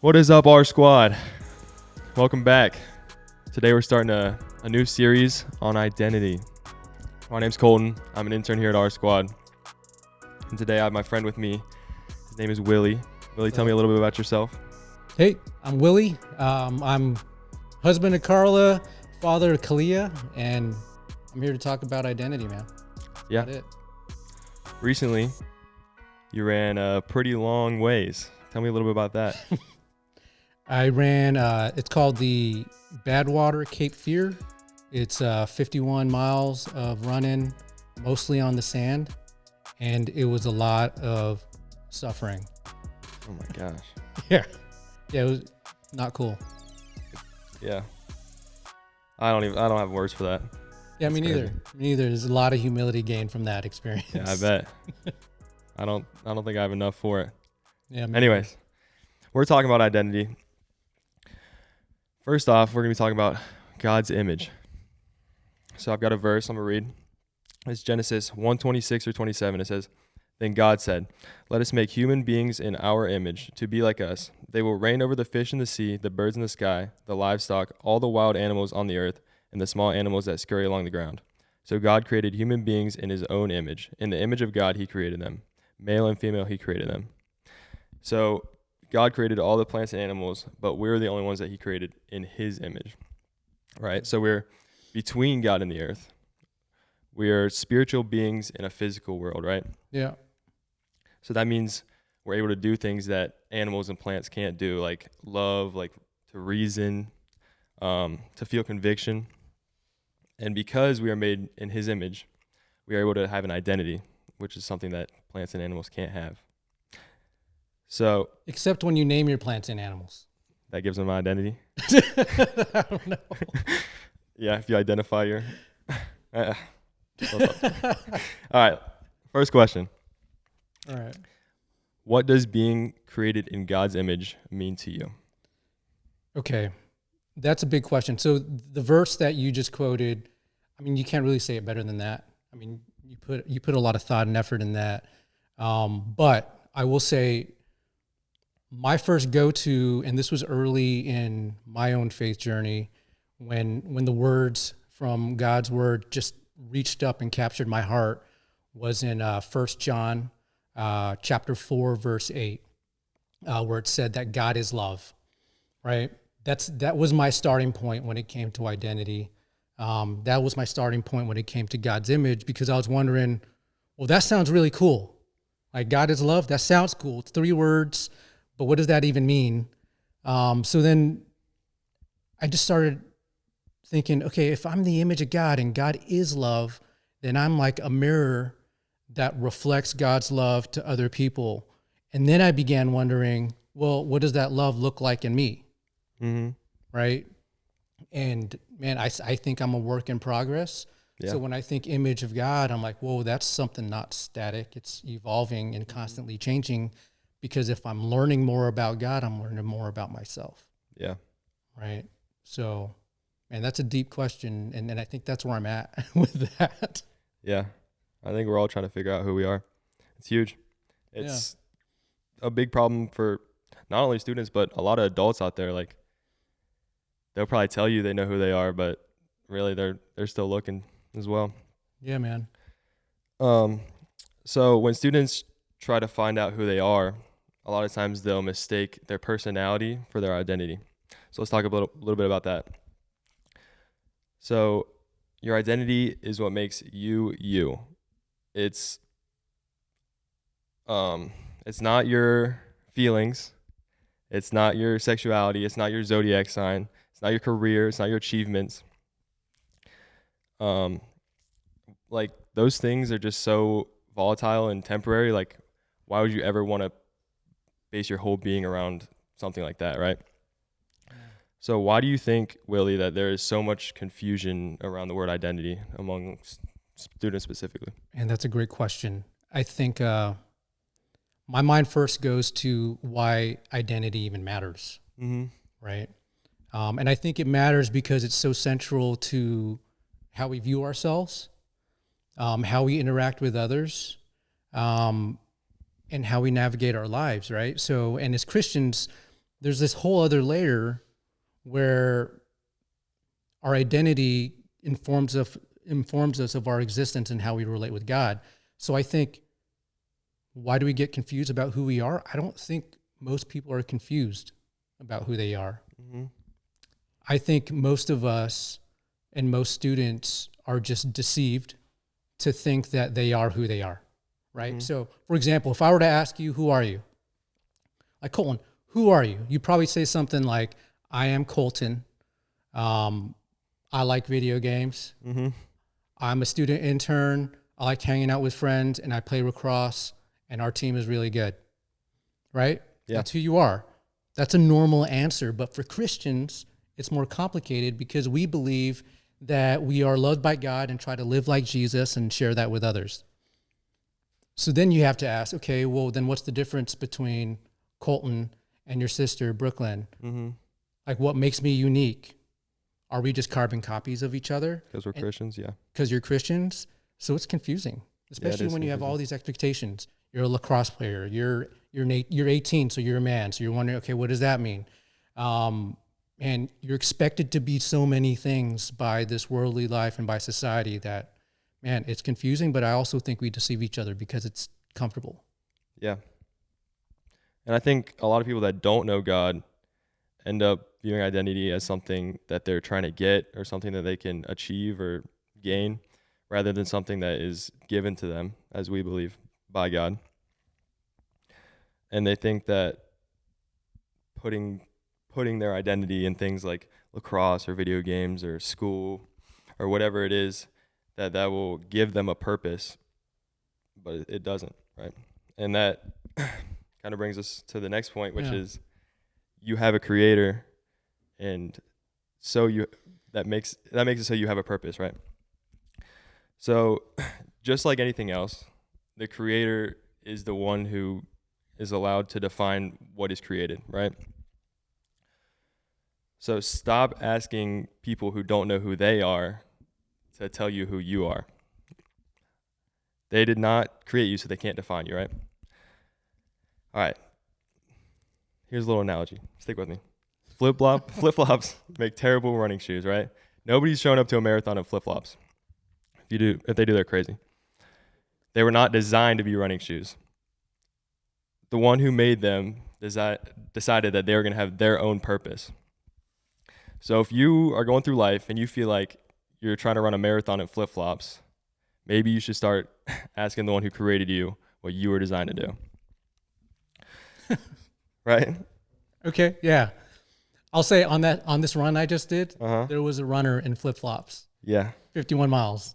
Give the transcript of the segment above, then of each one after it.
What is up, R Squad? Welcome back. Today we're starting a new series on identity. My name's Colton. I'm an intern here at R Squad. And today I have my friend with me. His name is Willie. Willie, tell me a little bit about yourself. Hey, I'm Willie. I'm husband of Carla, father of Kalia, and I'm here to talk about identity, man. Yeah. That's it. Recently, you ran a pretty long ways. Tell me a little bit about that. I ran, it's called the Badwater Cape Fear. It's 51 miles of running, mostly on the sand, and it was a lot of suffering. Oh my gosh. Yeah, it was not cool. Yeah. I don't have words for that. Yeah, me That's neither. crazy. Me neither. There's a lot of humility gained from that experience. Yeah, I bet. I don't think I have enough for it. Yeah. Anyways, we're talking about identity. First off, we're going to be talking about God's image. So I've got a verse I'm going to read. It's Genesis 1:26 or 27. It says, "Then God said, 'Let us make human beings in our image, to be like us. They will reign over the fish in the sea, the birds in the sky, the livestock, all the wild animals on the earth, and the small animals that scurry along the ground.' So God created human beings in his own image. In the image of God, he created them. Male and female, he created them." So God created all the plants and animals, but we're the only ones that he created in his image, right? So we're between God and the earth. We are spiritual beings in a physical world, right? Yeah. So that means we're able to do things that animals and plants can't do, like love, like to reason, to feel conviction. And because we are made in his image, we are able to have an identity, which is something that plants and animals can't have. So Except when you name your plants and animals. that gives them an identity. I don't know. Yeah, if you identify your... All right, first question. All right. What does being created in God's image mean to you? Okay. That's a big question. So the verse that you just quoted, I mean, you can't really say it better than that. I mean, you put a lot of thought and effort in that. But I will say my first go-to, and this was early in my own faith journey, when the words from God's word just reached up and captured my heart, was in 1 John chapter 4, verse 8, where it said that God is love, right? That was my starting point when it came to identity. That was my starting point when it came to God's image, because I was wondering, well, that sounds really cool. Like, God is love, that sounds cool. It's 3 words, but what does that even mean? So then I just started thinking, okay, if I'm the image of God and God is love, then I'm like a mirror that reflects God's love to other people. And then I began wondering, well, what does that love look like in me? Mm-hmm. Right? And man, I think I'm a work in progress. Yeah. So when I think image of God, I'm like, whoa, that's something not static. It's evolving and constantly changing, because if I'm learning more about God, I'm learning more about myself. Yeah. Right? So, man, that's a deep question. And I think that's where I'm at with that. Yeah. I think we're all trying to figure out who we are. It's huge. It's a big problem for not only students, but a lot of adults out there. Like, they'll probably tell you they know who they are, but really they're still looking as well. Yeah, man. So when students try to find out who they are, a lot of times they'll mistake their personality for their identity. So let's talk a little bit about that. So your identity is what makes you you. It's not your feelings. It's not your sexuality. It's not your zodiac sign. It's not your career. It's not your achievements. Like, those things are just so volatile and temporary. Like, why would you ever want to base your whole being around something like that, right? Yeah. So why do you think, Willie, that there is so much confusion around the word identity among students specifically? And that's a great question. I think my mind first goes to why identity even matters, right? And I think it matters because it's so central to how we view ourselves, how we interact with others, and how we navigate our lives, right? So, and as Christians, there's this whole other layer where our identity informs us of our existence and how we relate with God. So I think, why do we get confused about who we are? I don't think most people are confused about who they are. Mm-hmm. I think most of us and most students are just deceived to think that they are who they are, right? Mm-hmm. So, for example, if I were to ask you, who are you? Like, Colton, who are you? You'd probably say something like, I am Colton. I like video games. Mm-hmm. I'm a student intern. I like hanging out with friends, and I play lacrosse, and our team is really good, right? Yeah. That's who you are. That's a normal answer. But for Christians, it's more complicated because we believe that we are loved by God and try to live like Jesus and share that with others. So then you have to ask, okay, well, then what's the difference between Colton and your sister, Brooklyn? Mm-hmm. Like, what makes me unique? Are we just carbon copies of each other? Because we're Christians, yeah. Because you're Christians? So it's confusing, especially when you have all these expectations. You're a lacrosse player. You're 18, so you're a man. So you're wondering, okay, what does that mean? And you're expected to be so many things by this worldly life and by society that, man, it's confusing. But I also think we deceive each other because it's comfortable. Yeah. And I think a lot of people that don't know God end up viewing identity as something that they're trying to get or something that they can achieve or gain rather than something that is given to them, as we believe, by God. And they think that putting their identity in things like lacrosse or video games or school or whatever it is, that will give them a purpose, but it doesn't, right? And that kind of brings us to the next point, which is you have a creator, and so that makes it so you have a purpose, right? So just like anything else, the creator is the one who is allowed to define what is created, right? So stop asking people who don't know who they are to tell you who you are. They did not create you, so they can't define you, right? All right. Here's a little analogy. Stick with me. Flip-flops make terrible running shoes, right? Nobody's showing up to a marathon in flip-flops. If they do, they're crazy. They were not designed to be running shoes. The one who made them decided that they were going to have their own purpose. So if you are going through life and you feel like you're trying to run a marathon in flip-flops, maybe you should start asking the one who created you what you were designed to do. Right? Okay, yeah. I'll say on this run I just did, there was a runner in flip-flops. Yeah. 51 miles.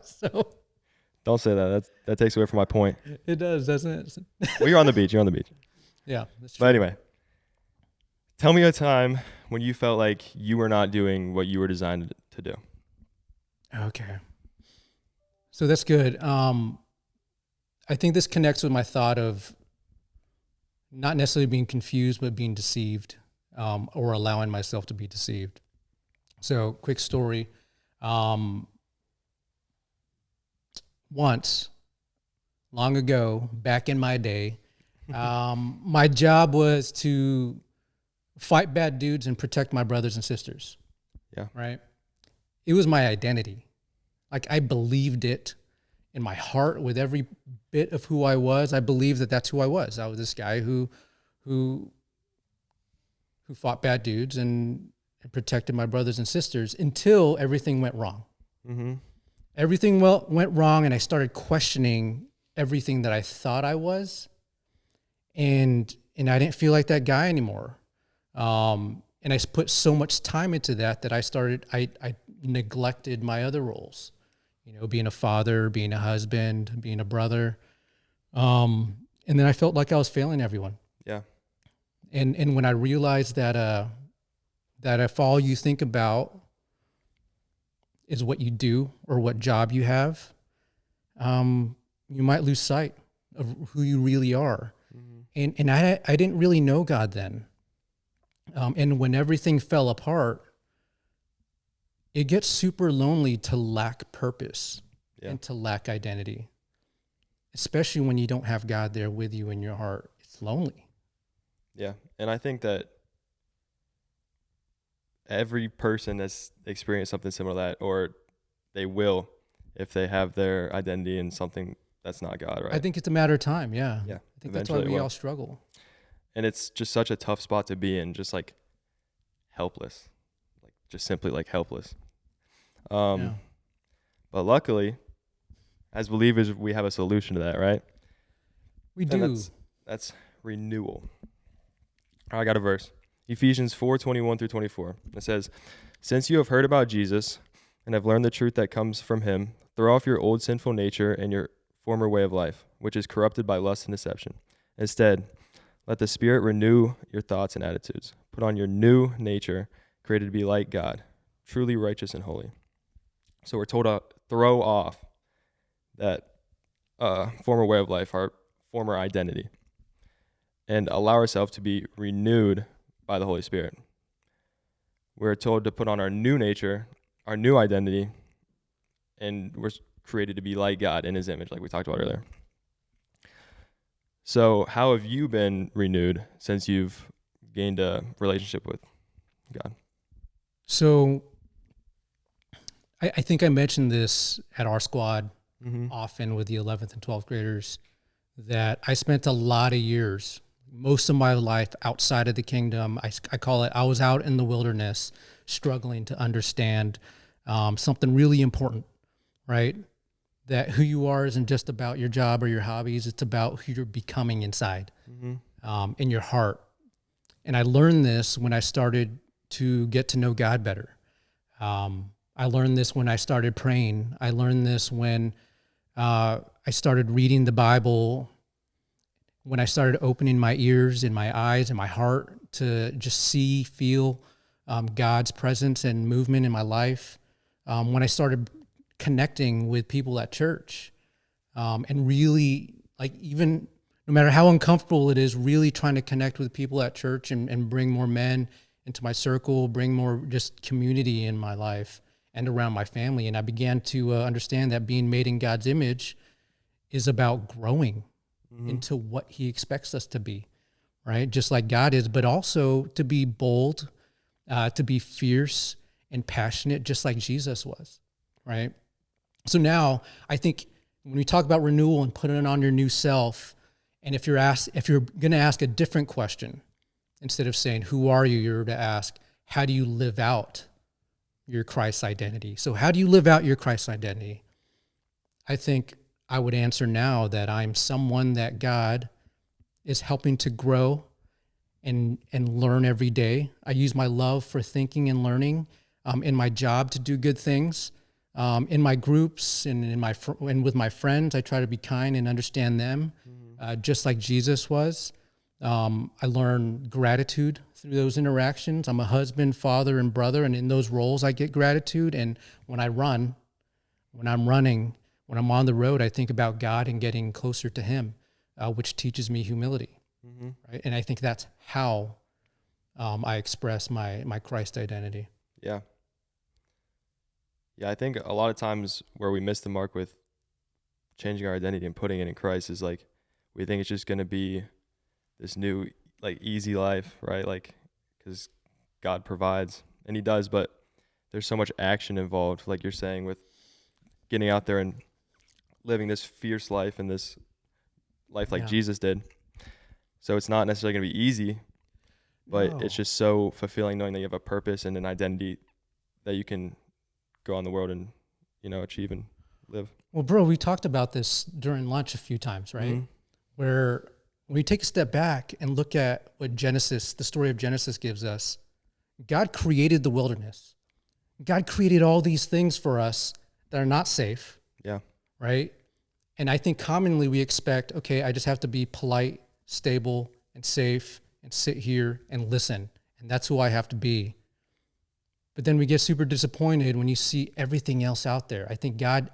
So don't say that. That takes away from my point. It does, doesn't it? Well, you're on the beach. Yeah, that's true. But anyway, tell me a time when you felt like you were not doing what you were designed to do. Okay. So that's good. I think this connects with my thought of not necessarily being confused, but being deceived, or allowing myself to be deceived. So, quick story. Once, long ago, back in my day, my job was to fight bad dudes and protect my brothers and sisters. Yeah. Right? It was my identity. Like, I believed it in my heart with every bit of who I was. I believed that that's who I was. I was this guy who fought bad dudes and protected my brothers and sisters until everything went wrong. Mm-hmm. Everything went wrong, and I started questioning everything that I thought I was, and I didn't feel like that guy anymore. And I put so much time into that I neglected my other roles. You know, being a father, being a husband, being a brother. And then I felt like I was failing everyone. Yeah. And when I realized that if all you think about is what you do or what job you have, you might lose sight of who you really are. Mm-hmm. And I didn't really know God then. And when everything fell apart, it gets super lonely to lack purpose and to lack identity, especially when you don't have God there with you in your heart. It's lonely. Yeah. And I think that every person has experienced something similar to that, or they will if they have their identity in something that's not God, I right? think it's a matter of time. Yeah. Yeah, I think that's why eventually it we will. all struggle. And it's just such a tough spot to be in, just like helpless, like just simply like helpless. Yeah. But luckily, as believers, we have a solution to that, right? We And do. that's renewal. I got a verse. Ephesians 4:21 through 24. It says, "Since you have heard about Jesus and have learned the truth that comes from him, throw off your old sinful nature and your former way of life, which is corrupted by lust and deception. Instead, let the Spirit renew your thoughts and attitudes. Put on your new nature, created to be like God, truly righteous and holy." So we're told to throw off that former way of life, our former identity, and allow ourselves to be renewed by the Holy Spirit. We're told to put on our new nature, our new identity, and we're created to be like God in his image, like we talked about earlier. So how have you been renewed since you've gained a relationship with God? So I think I mentioned this at our squad Mm-hmm. often with the 11th and 12th graders, that I spent a lot of years, most of my life outside of the kingdom. I call it, I was out in the wilderness struggling to understand something really important, right? That who you are isn't just about your job or your hobbies. It's about who you're becoming inside, Mm-hmm. in your heart. And I learned this when I started to get to know God better. I learned this when I started praying. I learned this when I started reading the Bible, when I started opening my ears and my eyes and my heart to just see, feel God's presence and movement in my life. When I started connecting with people at church, and really, like, even no matter how uncomfortable it is, really trying to connect with people at church and bring more men into my circle, bring more just community in my life and around my family. And I began to understand that being made in God's image is about growing into what he expects us to be, right? Just like God is, but also to be bold, to be fierce and passionate, just like Jesus was, right? So now I think when we talk about renewal and putting it on your new self, and if you're going to ask a different question, instead of saying, who are you? You're to ask, how do you live out your Christ identity? So how do you live out your Christ identity? I think I would answer now that I'm someone that God is helping to grow and learn every day. I use my love for thinking and learning in my job to do good things. In my groups and and with my friends, I try to be kind and understand them, just like Jesus was. I learn gratitude through those interactions. I'm a husband, father, and brother, and in those roles, I get gratitude. And when I'm running, when I'm on the road, I think about God and getting closer to Him, which teaches me humility. Mm-hmm. Right? And I think that's how I express my Christ identity. Yeah. Yeah, I think a lot of times where we miss the mark with changing our identity and putting it in Christ is like we think it's just going to be this new, like, easy life, right? Like, because God provides and he does, but there's so much action involved, like you're saying, with getting out there and living this fierce life and this life like Yeah. Jesus did. So it's not necessarily going to be easy, but No. it's just so fulfilling knowing that you have a purpose and an identity that you can go on the world and, achieve and live. Well, bro, we talked about this during lunch a few times, right? Mm-hmm. Where when we take a step back and look at what the story of Genesis gives us, God created the wilderness. God created all these things for us that are not safe, Yeah. right? And I think commonly we expect, okay, I just have to be polite, stable, and safe and sit here and listen. And that's who I have to be. But then we get super disappointed when you see everything else out there. I think God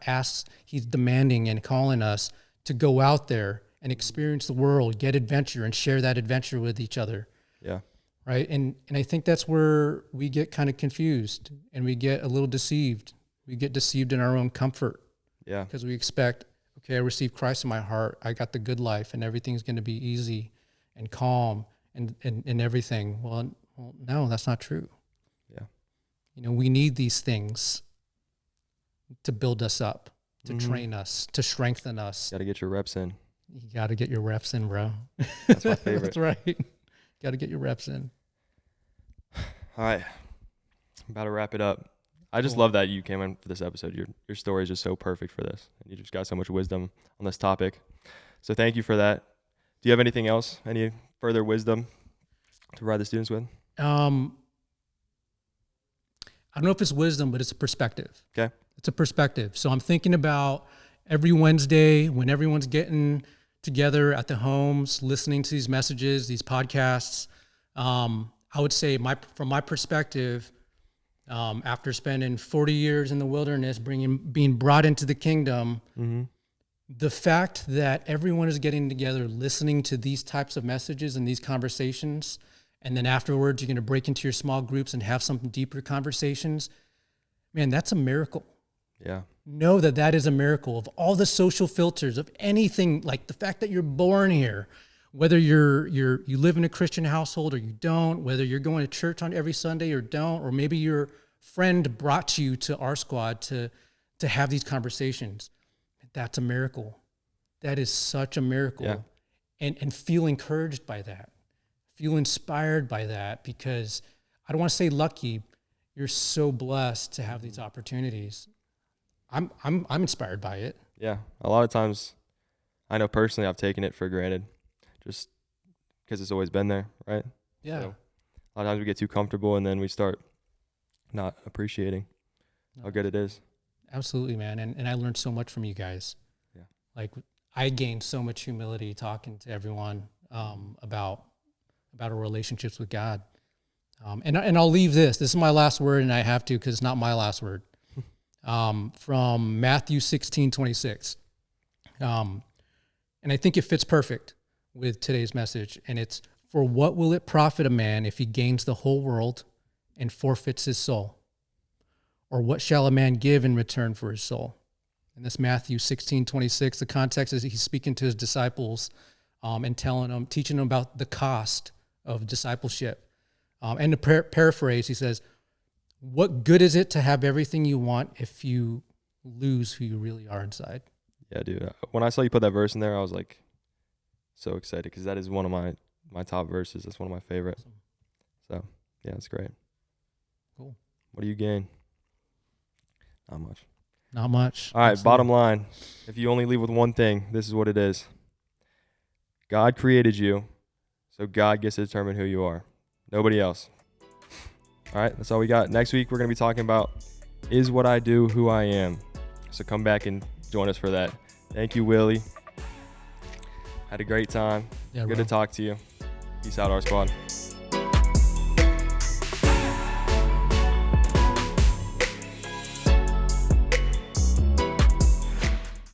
he's demanding and calling us to go out there and experience the world, get adventure, and share that adventure with each other. Yeah. Right. And I think that's where we get kind of confused and we get a little deceived. We get deceived in our own comfort. Yeah. Because we expect, okay, I received Christ in my heart. I got the good life and everything's going to be easy and calm and everything. Well, no, that's not true. Yeah. You know, we need these things to build us up, to train us, to strengthen us. Got to get your reps in. You got to get your reps in, bro. That's my favorite. That's right. Got to get your reps in. All right. I'm about to wrap it up. I just Cool. love that you came in for this episode. Your story is just so perfect for this. You just got so much wisdom on this topic. So thank you for that. Do you have anything else? Any further wisdom to provide the students with? I don't know if it's wisdom, but it's a perspective. Okay. It's a perspective. So I'm thinking about every Wednesday when everyone's getting together at the homes, listening to these messages, these podcasts. I would say from my perspective, after spending 40 years in the wilderness, being brought into the kingdom, the fact that everyone is getting together, listening to these types of messages and these conversations, and then afterwards you're going to break into your small groups and have some deeper conversations, man, that's a miracle. Yeah. Know that is a miracle. Of all the social filters of anything, like the fact that you're born here, whether you live in a Christian household or you don't, whether you're going to church on every Sunday or don't, or maybe your friend brought you to RSQUAD to have these conversations, that's a miracle. That is such a miracle. Yeah. And feel encouraged by that. Feel inspired by that, because I don't want to say lucky. You're so blessed to have these opportunities. I'm inspired by it. Yeah. A lot of times, I know personally I've taken it for granted just because it's always been there, right? Yeah. So, a lot of times we get too comfortable and then we start not appreciating how good it is. Absolutely, man. And I learned so much from you guys. Yeah. Like, I gained so much humility talking to everyone about our relationships with God. And I'll leave this. This is my last word, and I have to because it's not my last word. From Matthew 16:26. And I think it fits perfect with today's message. And it's, for what will it profit a man if he gains the whole world and forfeits his soul? Or what shall a man give in return for his soul? And this Matthew 16:26, the context is he's speaking to his disciples and teaching them about the cost of discipleship. And to paraphrase, he says, what good is it to have everything you want if you lose who you really are inside? Yeah, dude. When I saw you put that verse in there, I was like so excited because that is one of my top verses. That's one of my favorite. Awesome. So, yeah, it's great. Cool. What do you gain? Not much. Not much. All right, Absolutely. bottom line. If you only leave with one thing, this is what it is. God created you, so God gets to determine who you are. Nobody else. All right, that's all we got. Next week, we're going to be talking about, is what I do who I am? So come back and join us for that. Thank you, Willie. Had a great time. Yeah, Good bro. to talk to you. Peace out, RSQUAD.